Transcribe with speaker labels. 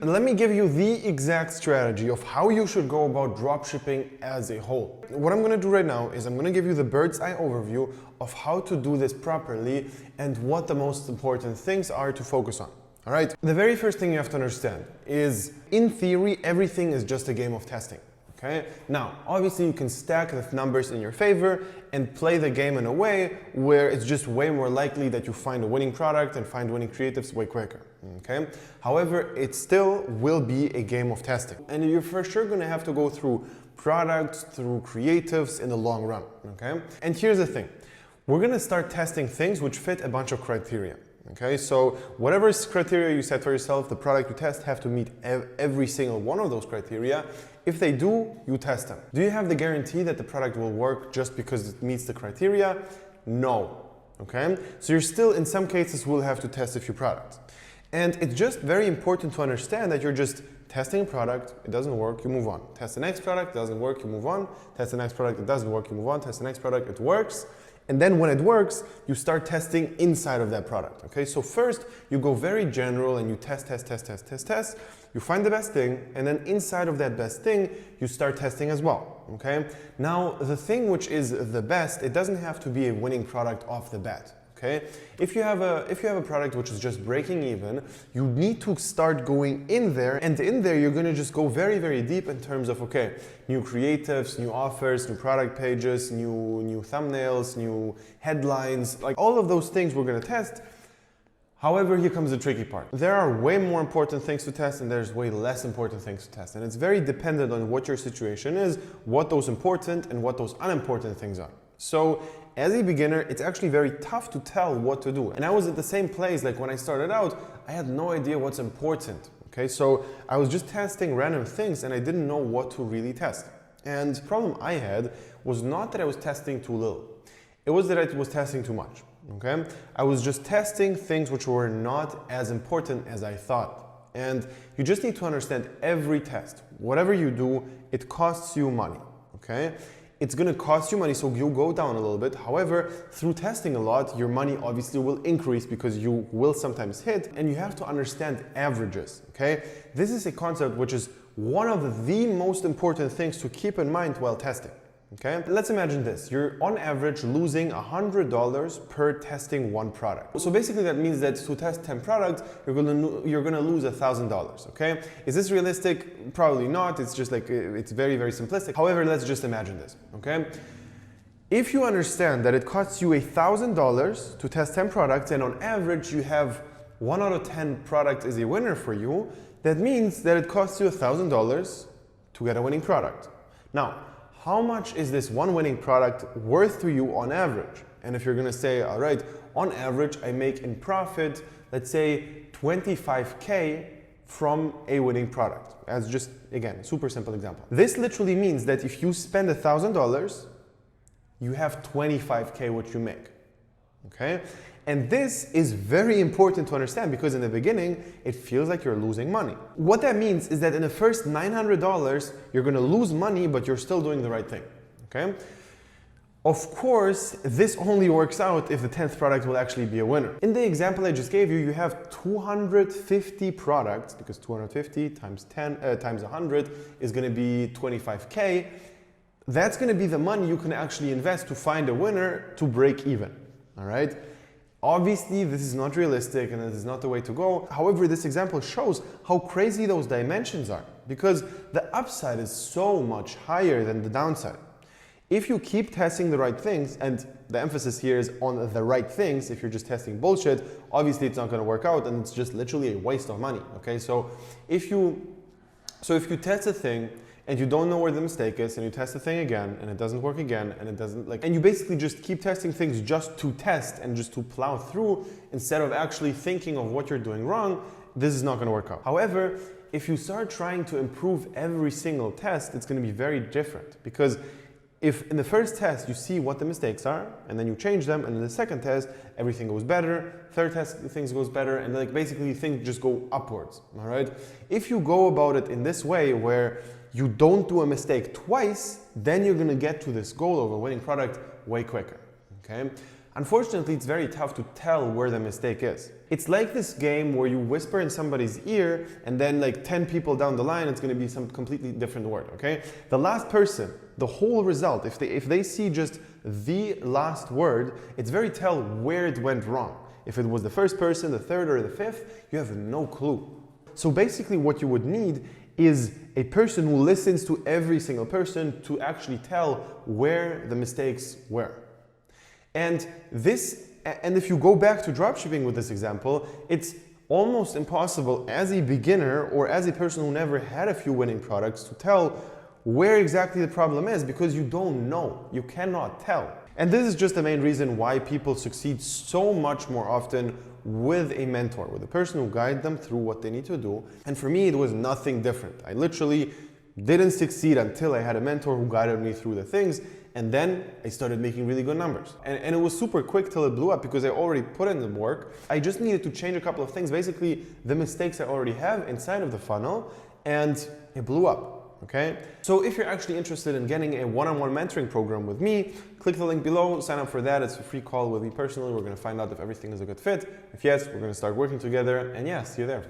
Speaker 1: And let me give you the exact strategy of how you should go about dropshipping as a whole. What I'm going to do right now is I'm going to give you the bird's eye overview of how to do this properly and what the most important things are to focus on. All right. The very first thing you have to understand is, in theory, everything is just a game of testing. Okay? Now, obviously you can stack the numbers in your favor and play the game in a way where it's just way more likely that you find a winning product and find winning creatives way quicker. Okay? However, it still will be a game of testing. And you're for sure going to have to go through products, through creatives in the long run. Okay? And here's the thing. We're going to start testing things which fit a bunch of criteria. Okay, so whatever criteria you set for yourself, the product you test have to meet every single one of those criteria. If they do, you test them. Do you have the guarantee that the product will work just because it meets the criteria? No. Okay, so you're still, in some cases, will have to test a few products. And it's just very important to understand that you're just testing a product, it doesn't work, you move on. Test the next product, it doesn't work, you move on. Test the next product, it doesn't work, you move on. Test the next product, it works. And then when it works, you start testing inside of that product. Okay, so first you go very general and you test. You find the best thing, and then inside of that best thing, you start testing as well. Okay, now the thing which is the best, it doesn't have to be a winning product off the bat. Okay, if you have a product which is just breaking even, you need to start going in there, and in there you're going to just go very, very deep in terms of, okay, new creatives, new offers, new product pages, new thumbnails, new headlines, like all of those things we're going to test. However, here comes the tricky part. There are way more important things to test and there's way less important things to test. And it's very dependent on what your situation is, what those important and what those unimportant things are. So as a beginner, it's actually very tough to tell what to do. And I was at the same place, like when I started out, I had no idea what's important. Okay, so I was just testing random things and I didn't know what to really test. And the problem I had was not that I was testing too little. It was that I was testing too much. Okay, I was just testing things which were not as important as I thought. And you just need to understand every test, whatever you do, it costs you money. Okay, it's going to cost you money, so you'll go down a little bit. However, through testing a lot, your money obviously will increase because you will sometimes hit, and you have to understand averages. Okay, this is a concept which is one of the most important things to keep in mind while testing. Okay, let's imagine this. You're on average losing $100 per testing one product. So basically that means that to test 10 products, you're gonna lose $1,000. Okay, is this realistic? Probably not. It's just like, it's very, very simplistic. However, let's just imagine this. Okay, if you understand that it costs you $1,000 to test 10 products, and on average you have 1 out of 10 products is a winner for you, that means that it costs you $1,000 to get a winning product. Now, how much is this one winning product worth to you on average? And if you're gonna say, all right, on average, I make in profit, let's say 25K from a winning product. As just, again, super simple example. This literally means that if you spend $1,000, you have 25K what you make, okay? And this is very important to understand because in the beginning, it feels like you're losing money. What that means is that in the first $900, you're gonna lose money, but you're still doing the right thing, okay? Of course, this only works out if the 10th product will actually be a winner. In the example I just gave you, you have 250 products, because 250 times 10 times 100 is gonna be 25K. That's gonna be the money you can actually invest to find a winner to break even, all right? Obviously, this is not realistic and this is not the way to go. However, this example shows how crazy those dimensions are because the upside is so much higher than the downside. If you keep testing the right things, and the emphasis here is on the right things, if you're just testing bullshit, obviously it's not going to work out and it's just literally a waste of money. Okay, so if you test a thing and you don't know where the mistake is, and you test the thing again, and it doesn't work again, and it doesn't and you basically just keep testing things just to test and just to plow through instead of actually thinking of what you're doing wrong, this is not going to work out. However, if you start trying to improve every single test, it's going to be very different because if in the first test you see what the mistakes are and then you change them, and in the second test everything goes better, third test things goes better, and like basically things just go upwards, all right? If you go about it in this way where you don't do a mistake twice, then you're gonna get to this goal of a winning product way quicker, okay? unfortunately, it's very tough to tell where the mistake is. It's like this game where you whisper in somebody's ear and then like 10 people down the line, it's going to be some completely different word, okay? The last person, the whole result, if they see just the last word, it's very tell where it went wrong. If it was the first person, the third, or the fifth, you have no clue. So basically what you would need is a person who listens to every single person to actually tell where the mistakes were. And if you go back to dropshipping with this example, it's almost impossible as a beginner or as a person who never had a few winning products to tell where exactly the problem is, because you don't know. You cannot tell. And this is just the main reason why people succeed so much more often with a mentor, with a person who guides them through what they need to do. And for me, it was nothing different. I literally didn't succeed until I had a mentor who guided me through the things. And then I started making really good numbers. And it was super quick till it blew up because I already put in the work. I just needed to change a couple of things, basically the mistakes I already have inside of the funnel, and it blew up. Okay? So if you're actually interested in getting a one-on-one mentoring program with me, click the link below, sign up for that. It's a free call with me personally. We're going to find out if everything is a good fit. If yes, we're going to start working together. And yeah, see you there.